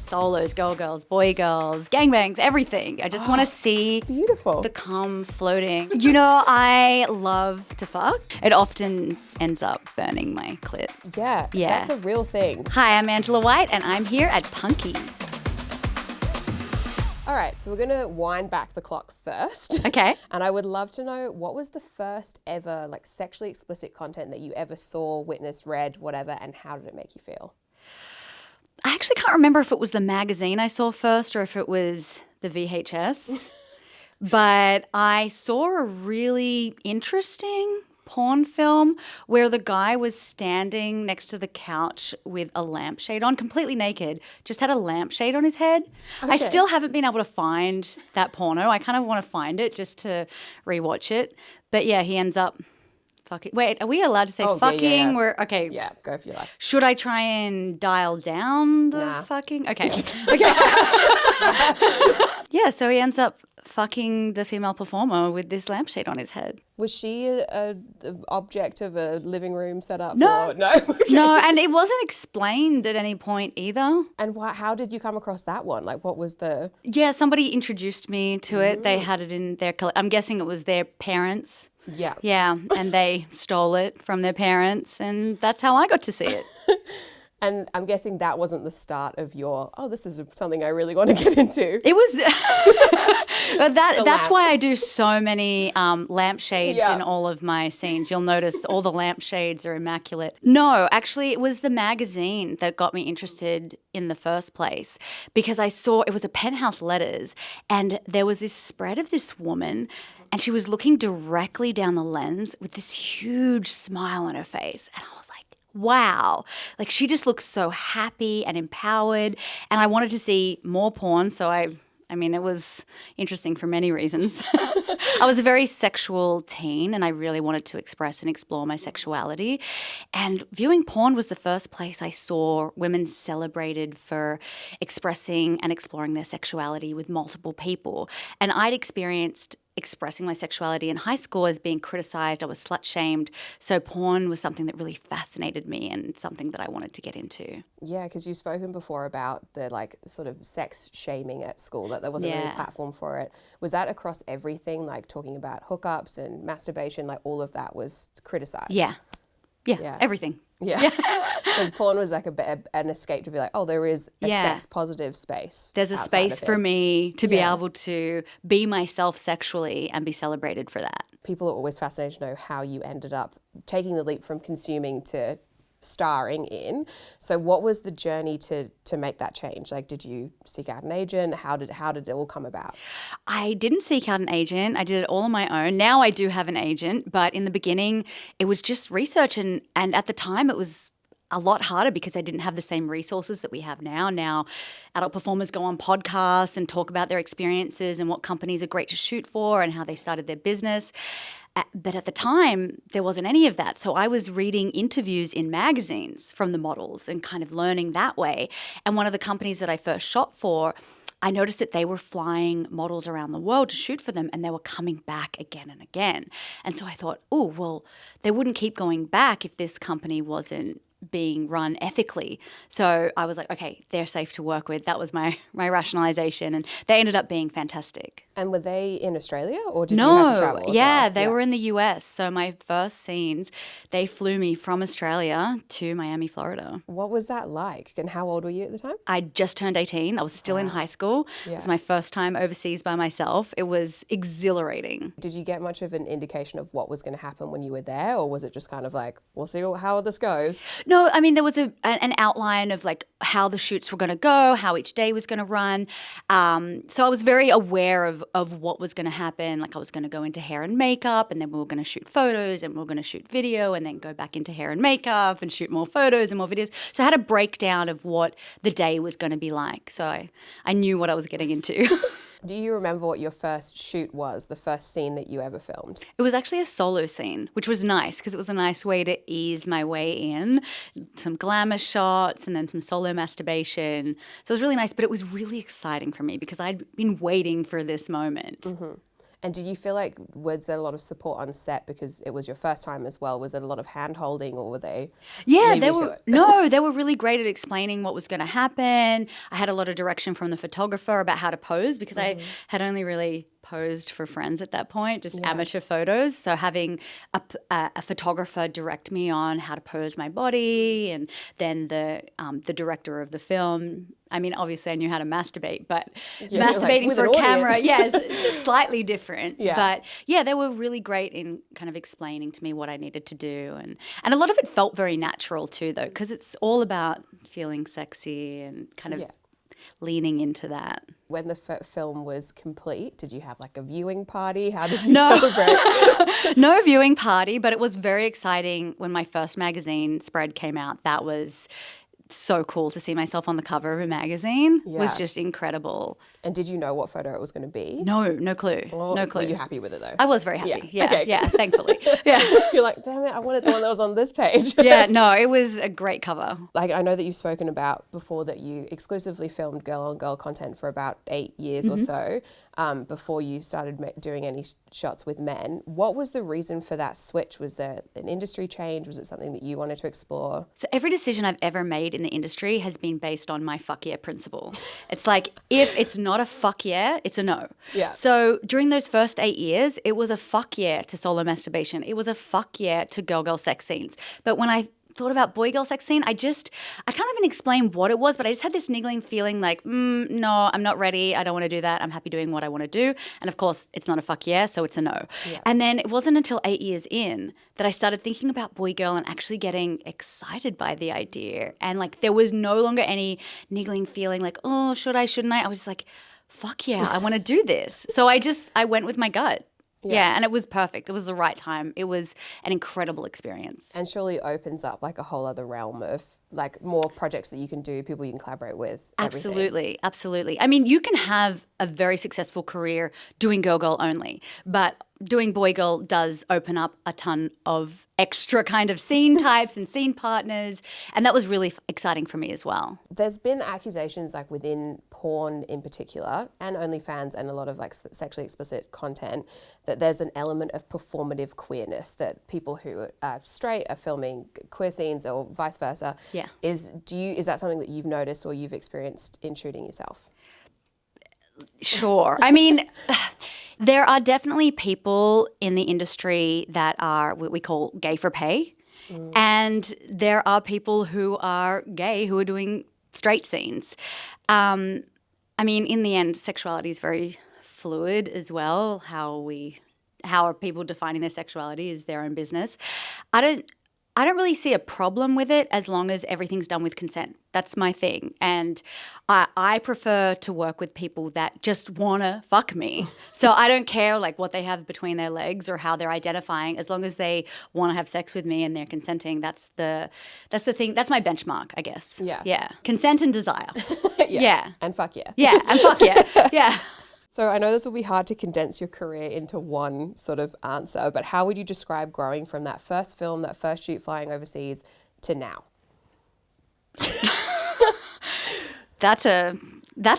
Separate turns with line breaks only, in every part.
solos, girls, boy girls, gangbangs, everything. I just want to see
beautiful.
the cum floating. You know, I love to fuck. It often ends up burning my clit.
Yeah, that's a real thing.
Hi, I'm Angela White and I'm here at Punkee.
All right, so we're going to wind back the clock first.
Okay.
And I would love to know, what was the first ever like sexually explicit content that you ever saw, witnessed, read, whatever, and how did it make you feel?
I actually can't remember if it was the magazine I saw first or if it was the VHS. But I saw a really interesting porn film where the guy was standing next to the couch with a lampshade on, completely naked, just had a lampshade on his head. Okay. I still haven't been able to find that porno. I kind of want to find it just to rewatch it. But yeah, he ends up fucking. Wait, are we allowed to say fucking?
Yeah.
We're okay.
Yeah, go if you like.
Should I try and dial down the fucking? Okay. Okay. Yeah, so he ends up fucking the female performer with this lampshade on his head.
Was she a object of a living room setup?
No.
Or, no? Okay.
No, and it wasn't explained at any point either.
And how did you come across that one? Like, what was the...
Yeah, somebody introduced me to it. They had it in their... I'm guessing it was their parents.
Yeah.
Yeah, and they stole it from their parents, and that's how I got to see it.
And I'm guessing that wasn't the start of your, this is something I really want to get into.
It was, but that's why I do so many lampshades in all of my scenes. You'll notice all the lampshades are immaculate. No, actually it was the magazine that got me interested in the first place, because I saw, it was a Penthouse Letters, and there was this spread of this woman, and she was looking directly down the lens with this huge smile on her face. And I was like, wow, like she just looks so happy and empowered, and I wanted to see more porn, so I mean, it was interesting for many reasons. I was a very sexual teen, and I really wanted to express and explore my sexuality, and viewing porn was the first place I saw women celebrated for expressing and exploring their sexuality with multiple people. And I'd experienced expressing my sexuality in high school as being criticized. I was slut-shamed. So porn was something that really fascinated me and something that I wanted to get into.
Yeah, because you've spoken before about the like sort of sex shaming at school, that there wasn't really a platform for it. Was that across everything, like talking about hookups and masturbation, like all of that was criticized?
Yeah, everything.
Yeah. So porn was like an escape to be like, there is a sex positive space.
There's a space for me to be able to be myself sexually and be celebrated for that.
People are always fascinated to know how you ended up taking the leap from consuming to starring in. So what was the journey to make that change? Like, did you seek out an agent? How did it all come about?
I didn't seek out an agent. I did it all on my own. Now I do have an agent, but in the beginning it was just research, and at the time it was a lot harder because I didn't have the same resources that we have now. Now adult performers go on podcasts and talk about their experiences and what companies are great to shoot for and how they started their business. But at the time, there wasn't any of that. So I was reading interviews in magazines from the models and kind of learning that way. And one of the companies that I first shot for, I noticed that they were flying models around the world to shoot for them, and they were coming back again and again. And so I thought, they wouldn't keep going back if this company wasn't being run ethically. So I was like, okay, they're safe to work with. That was my rationalization, and they ended up being fantastic.
And were they in Australia, or did you have to travel?
They were in the US. So my first scenes, they flew me from Australia to Miami, Florida.
What was that like, and how old were you at the time?
I just turned 18. I was still in high school. It was my first time overseas by myself. It was exhilarating.
Did you get much of an indication of what was going to happen when you were there, or was it just kind of like, we'll see how this goes?
No, I mean, there was an outline of like how the shoots were going to go, how each day was going to run. So I was very aware of what was going to happen. Like I was going to go into hair and makeup, and then we were going to shoot photos, and we were going to shoot video, and then go back into hair and makeup and shoot more photos and more videos. So I had a breakdown of what the day was going to be like. So I knew what I was getting into.
Do you remember what your first shoot was, the first scene that you ever filmed?
It was actually a solo scene, which was nice because it was a nice way to ease my way in. Some glamour shots and then some solo masturbation. So it was really nice, but it was really exciting for me because I'd been waiting for this moment.
Mm-hmm. And did you feel like, was there a lot of support on set because it was your first time as well? Was it a lot of hand holding, or were they leave you to it?
No, they were really great at explaining what was going to happen. I had a lot of direction from the photographer about how to pose because I had only really posed for friends at that point, just amateur photos. So having a photographer direct me on how to pose my body, and then the director of the film. I mean, obviously I knew how to masturbate, but masturbating for a camera, it's just slightly different.
Yeah.
But yeah, they were really great in kind of explaining to me what I needed to do. And a lot of it felt very natural too, though, because it's all about feeling sexy and kind of leaning into that.
When the film was complete, did you have like a viewing party? How did you celebrate?
No viewing party, but it was very exciting when my first magazine spread came out. That was so cool to see myself on the cover of a magazine. Was just incredible.
And did you know what photo it was going to be?
No clue.
Well,
no clue.
Were you happy with it though?
I was very happy. Yeah,
Okay.
yeah, thankfully. Yeah.
You're like, damn it, I wanted the one that was on this page.
Yeah, no, it was a great cover.
Like, I know that you've spoken about before that you exclusively filmed girl-on-girl content for about 8 years or so before you started doing any shots with men. What was the reason for that switch? Was there an industry change? Was it something that you wanted to explore?
So every decision I've ever made in the industry has been based on my fuck yeah principle. It's like, if it's not a fuck yeah, it's a no.
Yeah.
So during those first 8 years, it was a fuck yeah to solo masturbation. It was a fuck yeah to girl-girl sex scenes. But when I thought about boy-girl sex scene, I can't even explain what it was, but I just had this niggling feeling like, no, I'm not ready. I don't want to do that. I'm happy doing what I want to do. And of course, it's not a fuck yeah, so it's a no. Yeah. And then it wasn't until 8 years in that I started thinking about boy-girl and actually getting excited by the idea. And like, there was no longer any niggling feeling like, oh, should I, shouldn't I? I was just like, fuck yeah, I want to do this. So I went with my gut. Yeah, and it was perfect. It was the right time. It was an incredible experience.
And surely opens up like a whole other realm of like more projects that you can do, people you can collaborate with.
Absolutely, absolutely. I mean, you can have a very successful career doing girl-girl only, but doing boy-girl does open up a ton of extra kind of scene types and scene partners, and that was really exciting for me as well.
There's been accusations like within porn in particular and OnlyFans and a lot of like sexually explicit content that there's an element of performative queerness, that people who are straight are filming queer scenes or vice versa.
Yeah.
Is that something that you've noticed or you've experienced in shooting yourself?
Sure. I mean, there are definitely people in the industry that are what we call gay for pay. And there are people who are gay who are doing straight scenes. I mean, in the end, sexuality is very fluid as well. How are people defining their sexuality is their own business. I don't really see a problem with it as long as everything's done with consent. That's my thing. And I prefer to work with people that just want to fuck me. So I don't care like what they have between their legs or how they're identifying. As long as they want to have sex with me and they're consenting, that's the thing. That's my benchmark, I guess.
Yeah.
Yeah. Consent and desire. Yeah.
And fuck yeah.
Yeah. And fuck yeah. Yeah.
So I know this will be hard to condense your career into one sort of answer, but how would you describe growing from that first film, that first shoot flying overseas to now?
That's a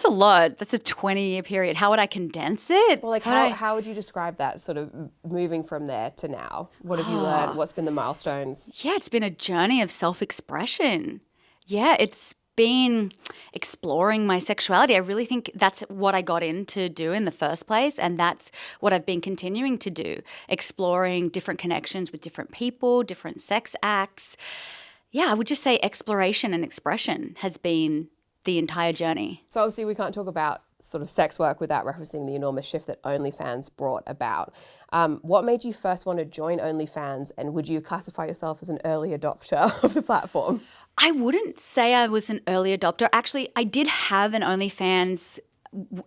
lot. That's a 20-year period. How would I condense it?
Well, like how would you describe that sort of moving from there to now? What have you learned? What's been the milestones?
Yeah, it's been a journey of self-expression. Yeah, it's been exploring my sexuality. I really think that's what I got in to do in the first place, and that's what I've been continuing to do, exploring different connections with different people, different sex acts. Yeah, I would just say exploration and expression has been the entire journey.
So obviously we can't talk about sort of sex work without referencing the enormous shift that OnlyFans brought about. What made you first want to join OnlyFans, and would you classify yourself as an early adopter of the platform?
I wouldn't say I was an early adopter. Actually, I did have an OnlyFans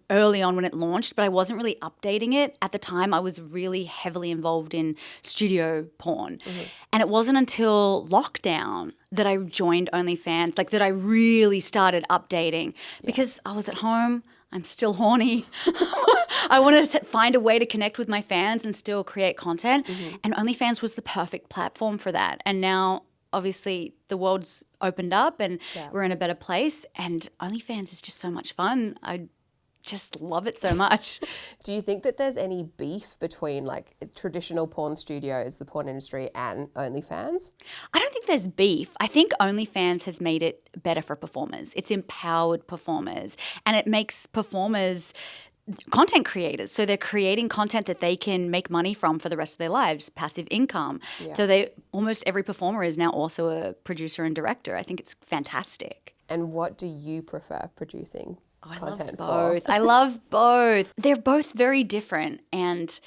early on when it launched, but I wasn't really updating it. At the time, I was really heavily involved in studio porn. Mm-hmm. And it wasn't until lockdown that I joined OnlyFans, like that I really started updating because I was at home. I'm still horny. I wanted to find a way to connect with my fans and still create content. Mm-hmm. And OnlyFans was the perfect platform for that. And now, obviously, the world's opened up and we're in a better place. And OnlyFans is just so much fun. just love it so much.
Do you think that there's any beef between like traditional porn studios, the porn industry, and OnlyFans?
I don't think there's beef. I think OnlyFans has made it better for performers. It's empowered performers, and it makes performers content creators. So they're creating content that they can make money from for the rest of their lives, passive income.
Yeah.
So almost every performer is now also a producer and director. I think it's fantastic.
And what do you prefer producing content for?
I love both. I love both. They're both very different, and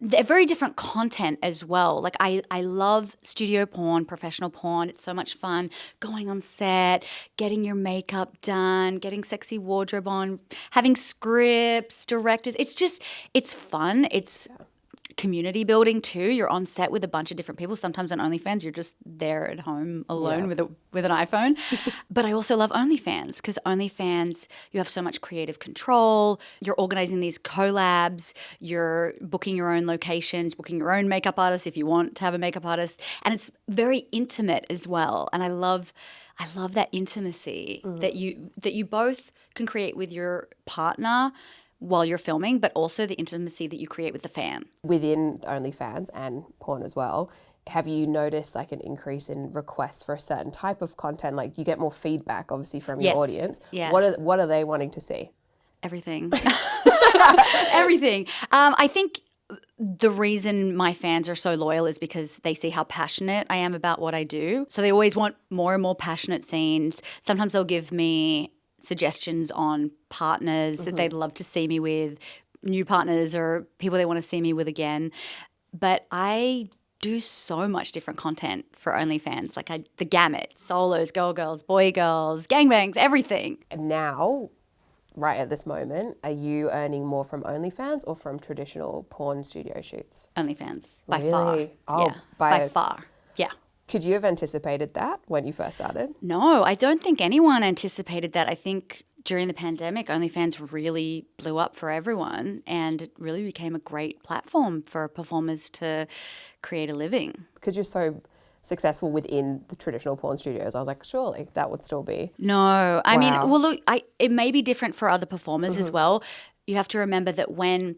they're very different content as well. Like I love studio porn, professional porn. It's so much fun going on set, getting your makeup done, getting sexy wardrobe on, having scripts, directors. It's fun. It's community building too. You're on set with a bunch of different people. Sometimes on OnlyFans, you're just there at home alone with an iPhone. But I also love OnlyFans because OnlyFans, you have so much creative control. You're organizing these collabs. You're booking your own locations, booking your own makeup artist if you want to have a makeup artist. And it's very intimate as well. And I love that intimacy that you both can create with your partner while you're filming, but also the intimacy that you create with the fan.
Within OnlyFans and porn as well, have you noticed like an increase in requests for a certain type of content? Like you get more feedback obviously from your audience.
Yeah.
What are they wanting to see?
Everything. Everything. I think the reason my fans are so loyal is because they see how passionate I am about what I do. So they always want more and more passionate scenes. Sometimes they'll give me suggestions on partners that they'd love to see me with, new partners or people they want to see me with again. But I do so much different content for OnlyFans, like the gamut, solos, girls, boy girls, gangbangs, everything.
And now, right at this moment, are you earning more from OnlyFans or from traditional porn studio shoots?
OnlyFans, by
Really?
far.
Oh,
yeah, by far. Yeah.
Could you have anticipated that when you first started?
No, I don't think anyone anticipated that. I think during the pandemic, OnlyFans really blew up for everyone, and it really became a great platform for performers to create a living.
Because you're so successful within the traditional porn studios, I was like, surely that would still be.
No, I mean,
Wow.
well, look, it may be different for other performers as well. You have to remember that when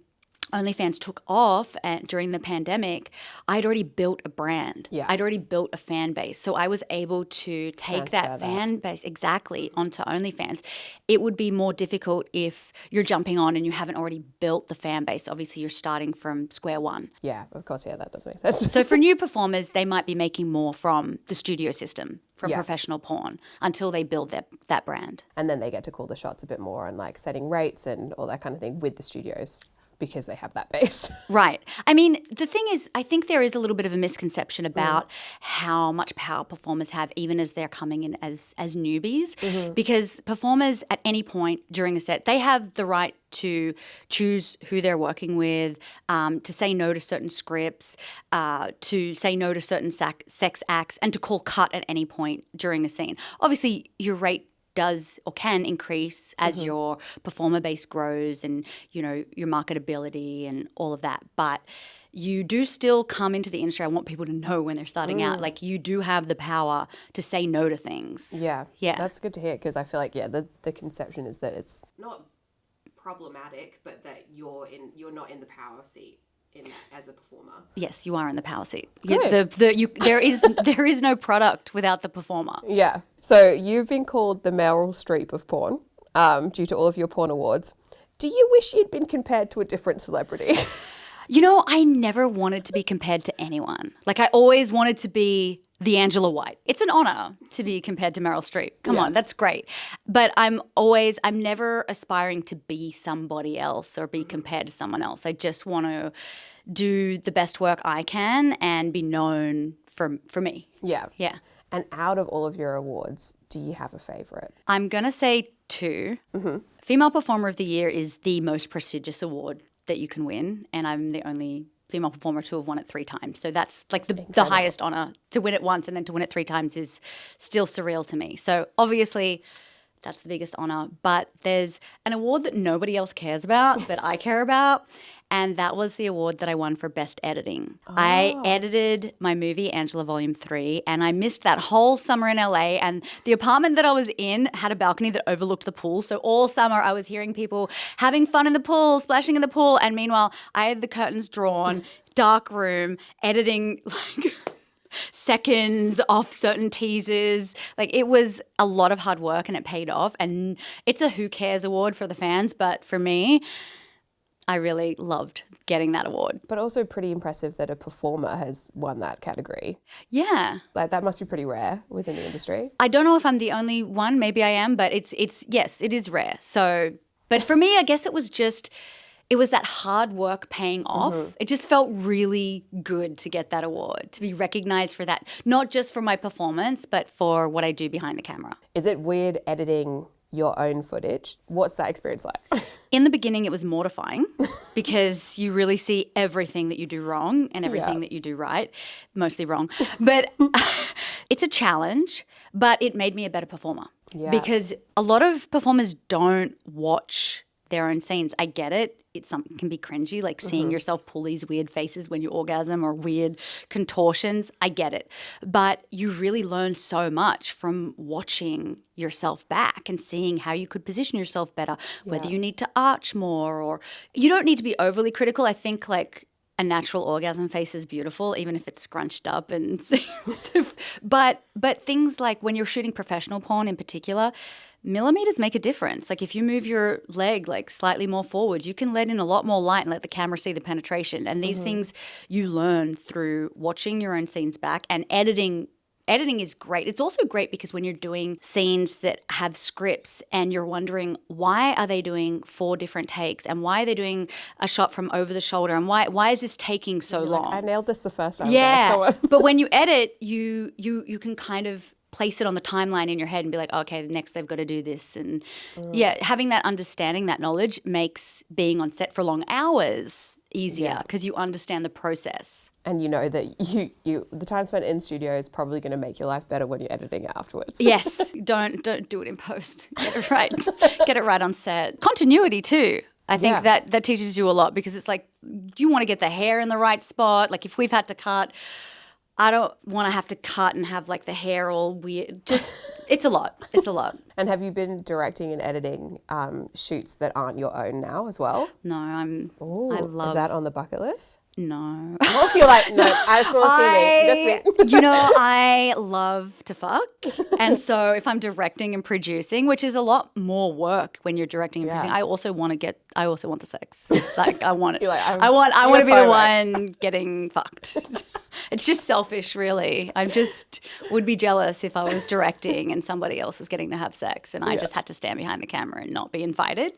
OnlyFans took off during the pandemic, I'd already built a brand.
Yeah.
I'd already built a fan base. So I was able to take that fan base exactly onto OnlyFans. It would be more difficult if you're jumping on and you haven't already built the fan base. Obviously, you're starting from square one.
Yeah, of course, yeah, that does make sense.
So for new performers, they might be making more from the studio system, from
Yeah.
professional porn, until they build that brand.
And then they get to call the shots a bit more and like setting rates and all that kind of thing with the studios because they have that base.
Right. I mean, the thing is, I think there is a little bit of a misconception about how much power performers have, even as they're coming in as newbies, because performers at any point during a set, they have the right to choose who they're working with, to say no to certain scripts, to say no to certain sex acts, and to call cut at any point during a scene. Obviously, your rate does or can increase as your performer base grows and, you know, your marketability and all of that. But you do still come into the industry. I want people to know when they're starting out, like you do have the power to say no to things.
Yeah.
Yeah.
That's good to hear because I feel like, the conception is that it's not problematic, but that you're not in the power seat as a performer.
Yes, you are in the power seat.
Good.
There is no product without the performer.
Yeah. So you've been called the Meryl Streep of porn due to all of your porn awards. Do you wish you'd been compared to a different celebrity?
You know, I never wanted to be compared to anyone. Like I always wanted to be the Angela White. It's an honor to be compared to Meryl Streep. Come on, that's great. But I'm never aspiring to be somebody else or be compared to someone else. I just want to do the best work I can and be known for me.
Yeah.
Yeah.
And out of all of your awards, do you have a favorite?
I'm going to say 2. Female Performer of the Year is the most prestigious award that you can win, and I'm the only female performer to have won it 3 times. So that's like the highest honor. To win it once and then to win it 3 times is still surreal to me. So obviously That's the biggest honor. But there's an award that nobody else cares about, but I care about. And that was the award that I won for best editing. I edited my movie, Angela Volume 3, and I missed that whole summer in LA. And the apartment that I was in had a balcony that overlooked the pool. So all summer I was hearing people having fun in the pool, splashing in the pool. And meanwhile, I had the curtains drawn, dark room, editing like seconds off certain teasers. Like, it was a lot of hard work and it paid off. And it's a who cares award for the fans. But for me, I really loved getting that award.
But also pretty impressive that a performer has won that category.
Yeah.
Like, that must be pretty rare within the industry.
I don't know if I'm the only one. Maybe I am, but it's yes, it is rare. So, but for me, I guess it was that hard work paying off. It just felt really good to get that award, to be recognized for that, not just for my performance, but for what I do behind the camera.
Is it weird editing your own footage? What's that experience like?
In the beginning, it was mortifying because you really see everything that you do wrong and everything that you do right, mostly wrong. But it's a challenge, but it made me a better performer because a lot of performers don't watch their own scenes. I get it. It can be cringy, like seeing yourself pull these weird faces when you orgasm or weird contortions. I get it. But you really learn so much from watching yourself back and seeing how you could position yourself better, whether you need to arch more or you don't need to be overly critical. I think like a natural orgasm face is beautiful, even if it's scrunched up and but things like when you're shooting professional porn in particular, millimeters make a difference. Like if you move your leg like slightly more forward, you can let in a lot more light and let the camera see the penetration. And these things you learn through watching your own scenes back, and editing is great. It's also great because when you're doing scenes that have scripts and you're wondering why are they doing 4 different takes and why are they doing a shot from over the shoulder and why is this taking so long?
Like, I nailed this the first time.
Yeah, but when you edit, you can kind of place it on the timeline in your head and be like, okay, next they've got to do this. And having that understanding, that knowledge makes being on set for long hours easier because you understand the process.
And you know that the time spent in studio is probably going to make your life better when you're editing it afterwards.
Yes, don't do it in post. Get it right. Get it right on set. Continuity too. I think that teaches you a lot because it's like you want to get the hair in the right spot. Like if we've had to cut, I don't want to have to cut and have like the hair all weird. Just it's a lot. It's a lot.
And have you been directing and editing shoots that aren't your own now as well?
No, I love.
Is that on the bucket list?
No.
I feel like, no, I just want to see me. Just me.
You know, I love to fuck. And so if I'm directing and producing, which is a lot more work when you're directing and producing, I also want the sex. Like I want it. I want to be the one getting fucked. It's just selfish, really. I just would be jealous if I was directing and somebody else was getting to have sex and I just had to stand behind the camera and not be invited.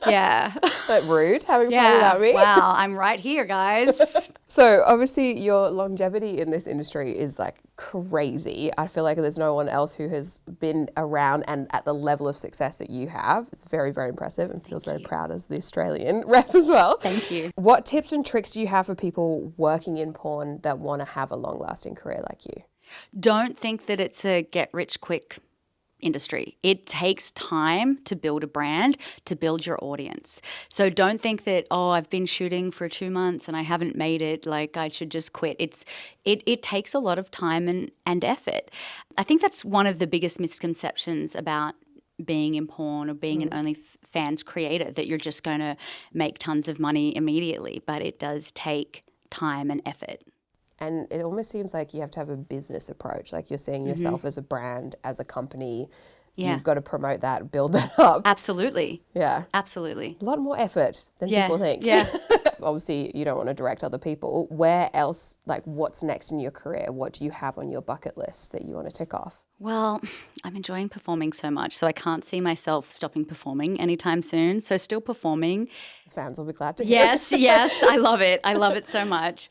Yeah.
But rude, having fun without me.
Wow, I'm right here, guys.
So obviously your longevity in this industry is like crazy. I feel like there's no one else who has been around and at the level of success that you have. It's very, very impressive and feels very proud as the Australian rep as well.
Thank you.
What tips and tricks do you have for people working in porn that want to have a long-lasting career like you?
Don't think that it's a get-rich-quick industry. It takes time to build a brand, to build your audience. So don't think that, I've been shooting for 2 months and I haven't made it, like I should just quit. It takes a lot of time and effort. I think that's one of the biggest misconceptions about being in porn or being an OnlyFans creator, that you're just going to make tons of money immediately. But it does take time and effort.
And it almost seems like you have to have a business approach. Like you're seeing yourself as a brand, as a company. Yeah. You've got to promote that, build that up.
Absolutely.
Yeah.
Absolutely.
A lot more effort than people think.
Yeah.
Obviously, you don't want to direct other people. Where else, like what's next in your career? What do you have on your bucket list that you want to tick off?
Well, I'm enjoying performing so much, so I can't see myself stopping performing anytime soon. So still performing.
Fans will be glad to hear.
Yes. I love it. I love it so much.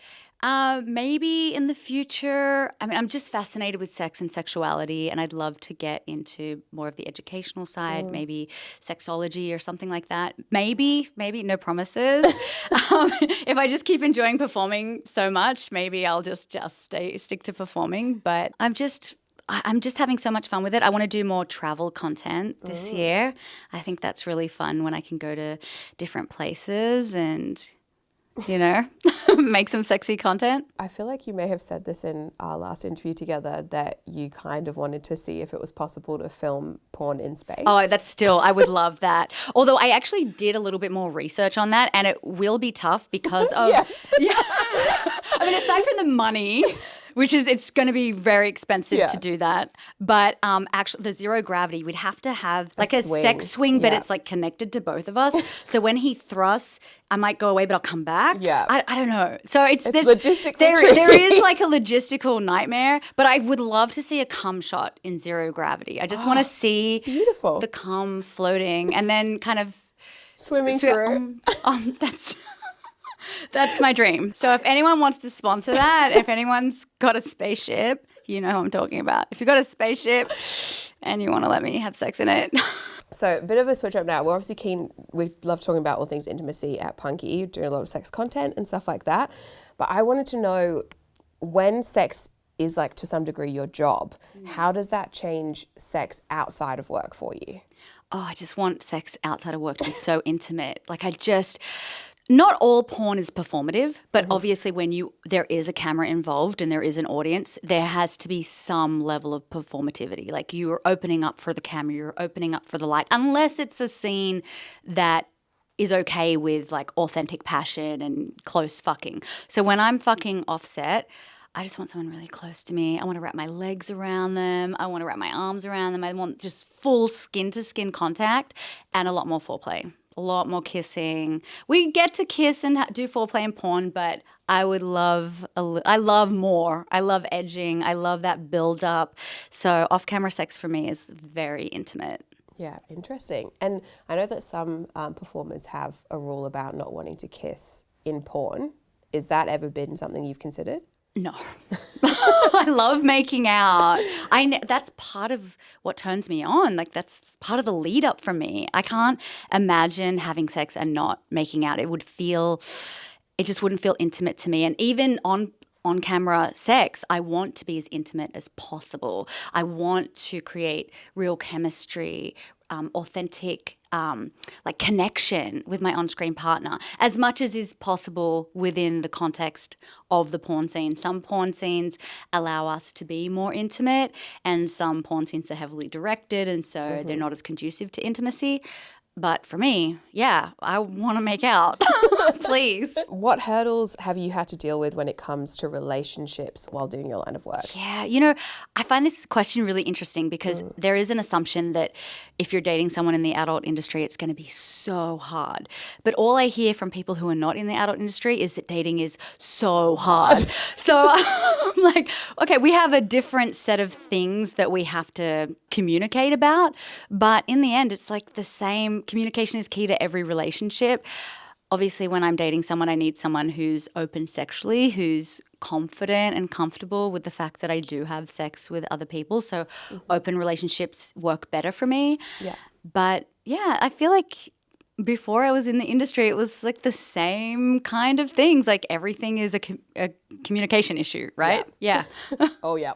Maybe in the future, I mean, I'm just fascinated with sex and sexuality, and I'd love to get into more of the educational side, maybe sexology or something like that. Maybe, no promises. If I just keep enjoying performing so much, maybe I'll just stick to performing. But I'm just having so much fun with it. I want to do more travel content this year. I think that's really fun when I can go to different places and, make some sexy content.
I feel like you may have said this in our last interview together, that you kind of wanted to see if it was possible to film porn in space.
Oh, I would love that. Although I actually did a little bit more research on that, and it will be tough because of,
Yes.
yeah. I mean, aside from the money, it's going to be very expensive to do that. But actually, the zero gravity, we'd have to have like a
swing.
sex swing, but it's like connected to both of us. So when he thrusts, I might go away, but I'll come back.
Yeah.
I don't know. So it's this
logistically
there
tricky.
is like a logistical nightmare, but I would love to see a cum shot in zero gravity. I just want to see
beautiful.
the cum floating and then kind of
Swimming through.
That's my dream. So if anyone wants to sponsor that, if anyone's got a spaceship, you know who I'm talking about. If you've got a spaceship and you want to let me have sex in it.
So a bit of a switch up now. We're obviously keen. We love talking about all things intimacy at Punkee, doing a lot of sex content and stuff like that. But I wanted to know, when sex is like to some degree your job, how does that change sex outside of work for you?
Oh, I just want sex outside of work to be so intimate. Not all porn is performative, but obviously when there is a camera involved and there is an audience, there has to be some level of performativity. Like you're opening up for the camera, you're opening up for the light, unless it's a scene that is okay with like authentic passion and close fucking. So when I'm fucking offset, I just want someone really close to me. I want to wrap my legs around them. I want to wrap my arms around them. I want just full skin-to-skin contact and a lot more foreplay. A lot more kissing. We get to kiss and do foreplay in porn, but I would love I love more. I love edging. I love that build up. So off-camera sex for me is very intimate.
Yeah, interesting. And I know that some performers have a rule about not wanting to kiss in porn. Is that ever been something you've considered?
No. I love making out. That's part of what turns me on. Like that's part of the lead up for me. I can't imagine having sex and not making out. It just wouldn't feel intimate to me. And even on camera sex, I want to be as intimate as possible. I want to create real chemistry, authentic like connection with my on-screen partner as much as is possible within the context of the porn scene. Some porn scenes allow us to be more intimate and some porn scenes are heavily directed and so they're not as conducive to intimacy. But for me, yeah, I want to make out. Please.
What hurdles have you had to deal with when it comes to relationships while doing your line of work?
Yeah, I find this question really interesting because there is an assumption that if you're dating someone in the adult industry, it's going to be so hard. But all I hear from people who are not in the adult industry is that dating is so hard. So I'm like, okay, we have a different set of things that we have to communicate about. But in the end, it's like the same. Communication is key to every relationship. Obviously, when I'm dating someone, I need someone who's open sexually, who's confident and comfortable with the fact that I do have sex with other people. So open relationships work better for me.
Yeah.
But yeah, I feel like before I was in the industry, it was like the same kind of things. Like everything is a communication issue, right? Yeah.
Oh, yeah.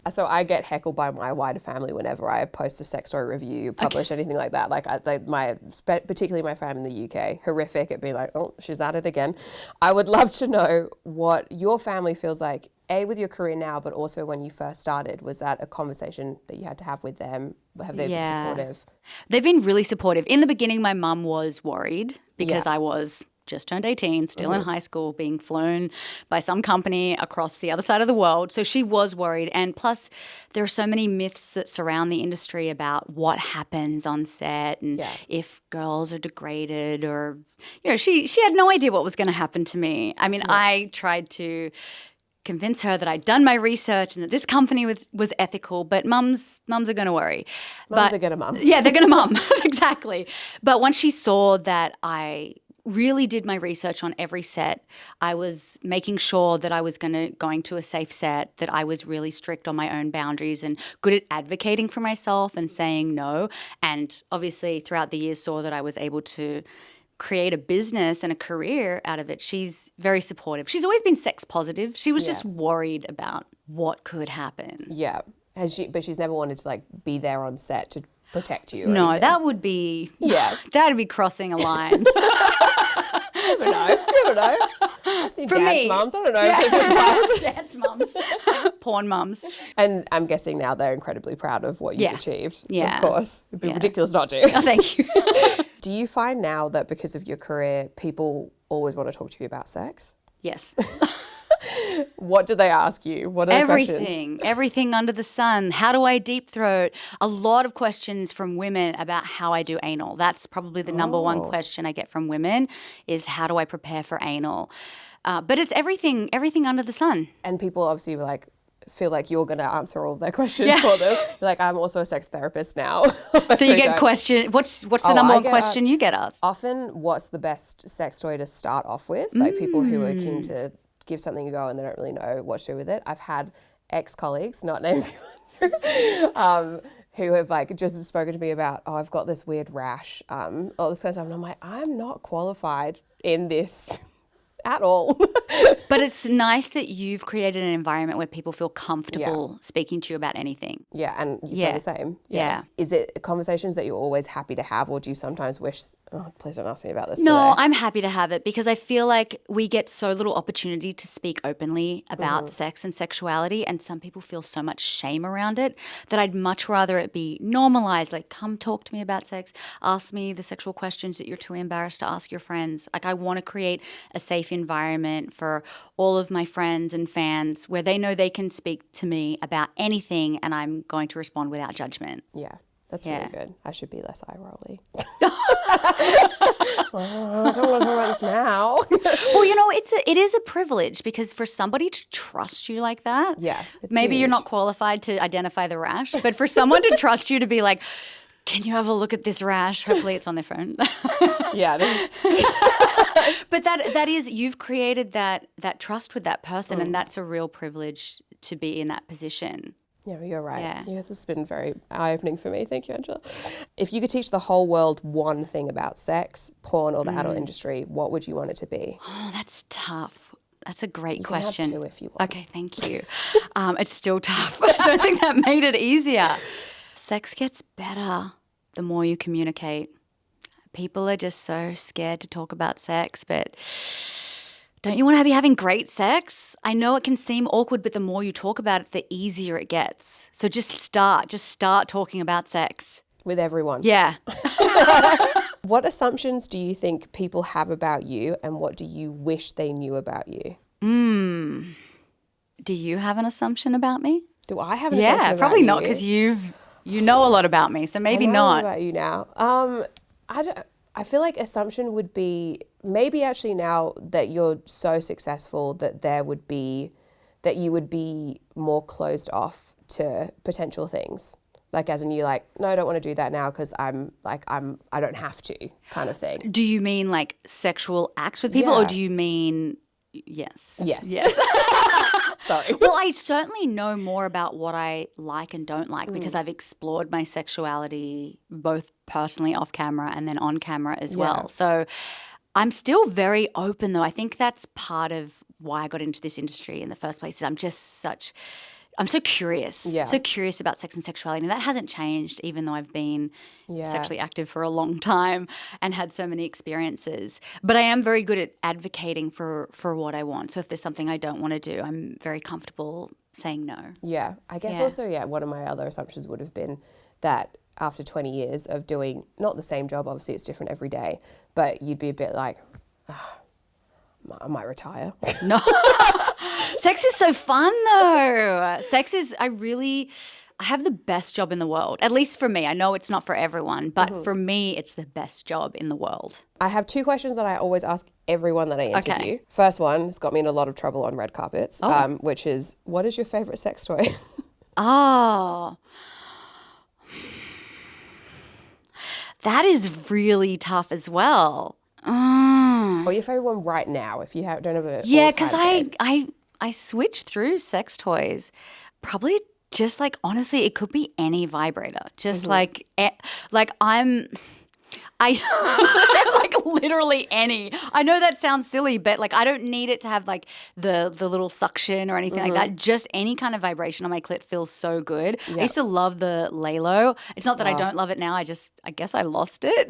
So I get heckled by my wider family whenever I post a sex story review, publish anything like that. Particularly my family in the UK, horrific at being like, oh, she's at it again. I would love to know what your family feels like, with your career now, but also when you first started. Was that a conversation that you had to have with them? Have they been supportive?
They've been really supportive. In the beginning, my mum was worried because I was just turned 18, still in high school, being flown by some company across the other side of the world. So she was worried. And plus, there are so many myths that surround the industry about what happens on set and if girls are degraded or, she had no idea what was going to happen to me. I mean, I tried to convince her that I'd done my research and that this company was ethical, but mums are going to worry.
Mums are going to mum.
Yeah, they're going to mum. Exactly. But once she saw that I really did my research on every set, I was making sure that I was going to a safe set, that I was really strict on my own boundaries and good at advocating for myself and saying no. And obviously throughout the years saw that I was able to create a business and a career out of it, she's very supportive. She's always been sex positive. She was just worried about what could happen.
Yeah. But she's never wanted to like be there on set to protect you.
No, that would be that'd be crossing a line.
You never know. I see dance mums. I don't know.
Dance mums. Porn mums.
And I'm guessing now they're incredibly proud of what you've achieved.
Yeah.
Of course. It'd be ridiculous not to.
Oh, thank you.
Do you find now that because of your career, people always want to talk to you about sex?
Yes.
What do they ask you? What are the questions?
Everything under the sun. How do I deep throat? A lot of questions from women about how I do anal. That's probably the number one question I get from women is how do I prepare for anal? But it's everything under the sun.
And people obviously like feel like you're going to answer all of their questions for them. Like, I'm also a sex therapist now.
So you get question. What's the number one question you get asked?
Often, what's the best sex toy to start off with? Like people who are keen to give something a go and they don't really know what to do with it. I've had ex-colleagues, not named people, who have like just spoken to me about, I've got this weird rash, all this kind of stuff. And I'm like, I'm not qualified in this at all.
But it's nice that you've created an environment where people feel comfortable speaking to you about anything.
Yeah, and you've done the same.
Yeah.
Is it conversations that you're always happy to have, or do you sometimes wish, please don't ask me about this
No,
today?
I'm happy to have it because I feel like we get so little opportunity to speak openly about sex and sexuality, and some people feel so much shame around it that I'd much rather it be normalized. Like, come talk to me about sex. Ask me the sexual questions that you're too embarrassed to ask your friends. Like, I want to create a safe environment for all of my friends and fans where they know they can speak to me about anything and I'm going to respond without judgment.
Yeah. That's really good. I should be less eye rolly. I don't want to talk about this now.
Well, you know, it is a privilege because for somebody to trust you like that, maybe you're not qualified to identify the rash, but for someone to trust you to be like, can you have a look at this rash? Hopefully it's on their phone.
Yeah, it is.
But that is, you've created that trust with that person, and that's a real privilege to be in that position.
Yeah, you're right.
Yeah.
This has been very eye-opening for me. Thank you, Angela. If you could teach the whole world one thing about sex, porn, or the adult industry, what would you want it to be?
Oh, that's tough. That's a great
You
question.
can have two if you want.
Okay, thank you. It's still tough. I don't think that made it easier. Sex gets better the more you communicate. People are just so scared to talk about sex, but don't you want to be having great sex? I know it can seem awkward, but the more you talk about it, the easier it gets. So just start talking about sex.
With everyone.
Yeah.
What assumptions do you think people have about you, and what do you wish they knew about you?
Do you have an assumption about me?
Do I have an assumption about you?
Yeah, probably not, because you know a lot about me, so maybe not.
About you now. I feel like assumption would be maybe actually now that you're so successful that you would be more closed off to potential things. Like, as in you like, no, I don't want to do that now because I don't have to, kind of thing.
Do you mean like sexual acts with people, or do you mean yes?
Yes. Sorry.
Well, I certainly know more about what I like and don't like because I've explored my sexuality both personally off camera and then on camera as well. So I'm still very open, though. I think that's part of why I got into this industry in the first place. I'm so curious. So curious about sex and sexuality. And that hasn't changed even though I've been sexually active for a long time and had so many experiences. But I am very good at advocating for what I want. So if there's something I don't want to do, I'm very comfortable saying no.
Yeah. I guess also, one of my other assumptions would have been that after 20 years of doing not the same job, obviously it's different every day, but you'd be a bit like, I might retire.
No. Sex is so fun though. I have the best job in the world, at least for me. I know it's not for everyone, but for me, it's the best job in the world.
I have two questions that I always ask everyone that I interview. Okay. First one has got me in a lot of trouble on red carpets, which is, what is your favorite sex toy?
Oh, that is really tough as well.
Or your favorite one right now, if you don't have a
because I switch through sex toys. Probably just like, honestly, it could be any vibrator. Just I like literally any. I know that sounds silly, but like I don't need it to have like the little suction or anything like that. Just any kind of vibration on my clit feels so good. I used to love the Lalo. It's not that I don't love it now. I guess I lost it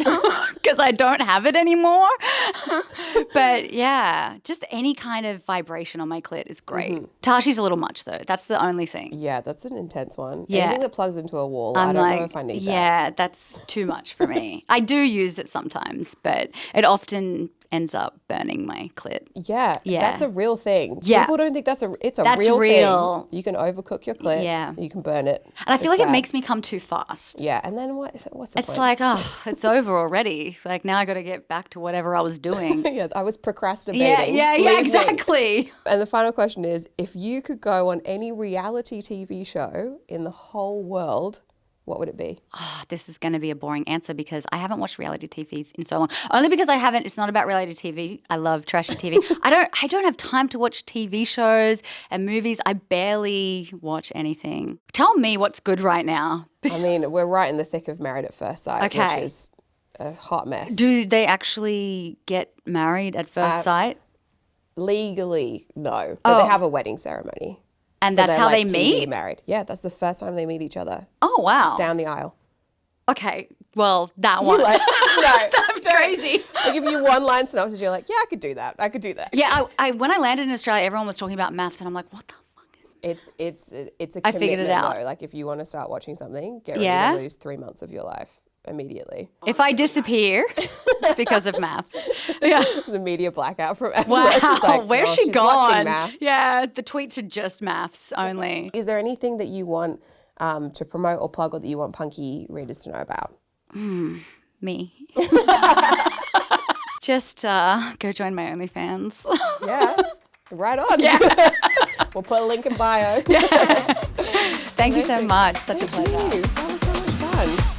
because I don't have it anymore. But yeah, just any kind of vibration on my clit is great. Tashi's a little much though. That's the only thing.
Yeah, that's an intense one.
Yeah.
Anything that plugs into a wall, I don't know if I need that.
Yeah, that's too much for me. I do use it sometimes, but it often ends up burning my clit.
Yeah,
Yeah.
that's a real thing.
Yeah.
People don't think that's a
That's
real
real.
thing. You can overcook your clit.
Yeah.
You can burn it.
And I feel
It's
like
bad.
it makes me come too fast.
Yeah, and then what's the
It's
point?
like, oh, it's over already. Like now I got to get back to whatever I was doing.
Yeah, I was procrastinating.
Yeah,
Leave me.
exactly.
And the final question is, if you could go on any reality TV show in the whole world, what would it be?
Oh, this is going to be a boring answer because I haven't watched reality TV in so long. Only because I haven't. It's not about reality TV. I love trashy TV. I don't have time to watch TV shows and movies. I barely watch anything. Tell me what's good right now.
I mean, we're right in the thick of Married at First Sight,
Okay.
which is a hot mess.
Do they actually get married at first sight?
Legally, no. But they have a wedding ceremony.
And
So
that's
they're
how
like
they
TV
meet?
married. Yeah, that's the first time they meet each other.
Oh, wow.
Down the aisle.
Okay. Well, that one.
Like, no.
That'd be crazy.
I give you one line synopsis, you're like, yeah, I could do that. I could do that.
Yeah, I when I landed in Australia, everyone was talking about maths, and I'm like, what the fuck is
It's a
I
commitment,
figured it out.
though. Like, if you want to start watching something, get ready
Yeah?
to lose 3 months of your life immediately.
If I disappear, it's because of maths. Yeah.
It's a media blackout from Angela.
Wow.
She's like,
Where's
"Oh,
she
she's watching
gone?
math."
Yeah, the tweets are just maths only.
Is there anything that you want to promote or plug, or that you want Punkee readers to know about?
Me. Just go join my OnlyFans.
Yeah, right on.
Yeah.
We'll put a link in bio.
Thank you so much. Such a pleasure.
Thank you. That was so much fun.